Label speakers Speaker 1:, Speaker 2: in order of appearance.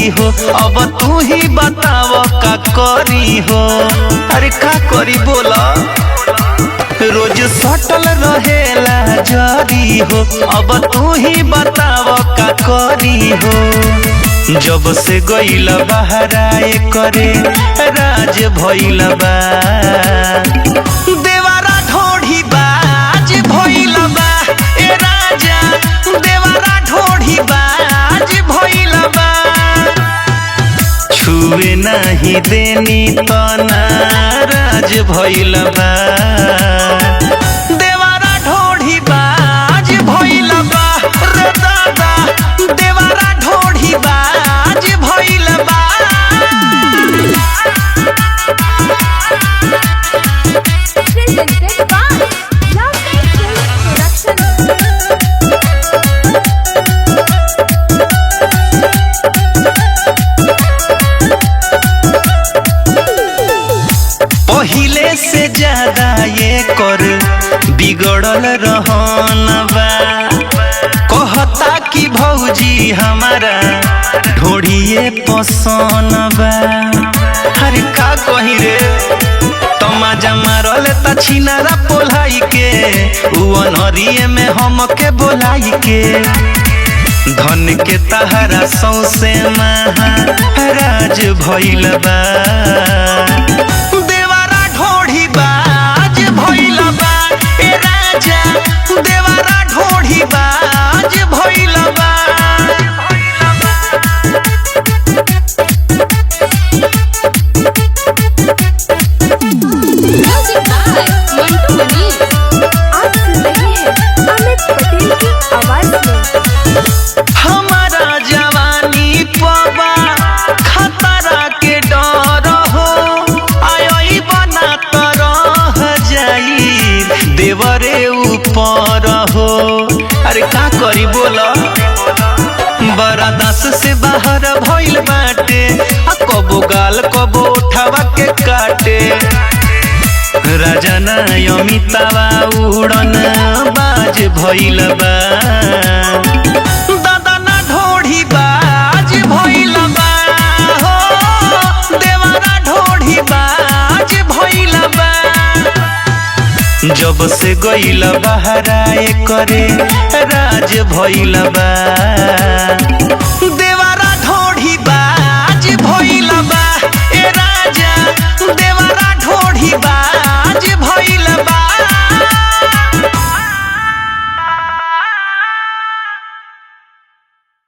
Speaker 1: जरी हो। अब तू ही बताव का करी हो। अरे का करी बोला, रोज सटल रहेला जरी हो। अब तू ही बताव का करी हो। जब से गइल बहराए करे राज भइल बा, देवारा ढोढ़ी बाज भइल बा। ए राजा देवारा ढोढ़ी बाज भइल बा। छुए नहीं देनी तो नाराज भइल बा। देवारा ढोढ़ी बाज भइल बा। रे दादा देवारा ढोढ़ी बाज भइल बा।
Speaker 2: Presented by Love
Speaker 1: पहिले से ज्यादा ये कर बिगड़ल रहन बा। कहता कि भौजी हमारा ढोढ़िए पसंद बा। अरे का कही रे, तमाजा मारल त छिनारा पोलाई के, उ अनहरिए में हमके बोलाई के। धन के तहरा सौसे महाराज भइल बा। देवारा ढोढ़ी बाज भइल बा। ए राजा देवारा ढोढ़ी बाज भइल बा।
Speaker 2: Music by मंटू मनी। आप सुन रहे हैं अमित पटेल की आवाज में।
Speaker 1: हमारा जवानी पवा खतरा के डर हो। आयोई बना तो रह जाई देवरे ऊपर हो। अरे का करी बोला, बरादास से बाहर भइल बाटे। कबो गाल कबो उठावा के काटे। राजा ना अमितावा उड़न बाज भइल बा। दादा ना ढोढ़ी बाज भइल बा। हो देवारा ढोढ़ी बाज भइल बा। जब से गइल बहराए करे राज भइल बा।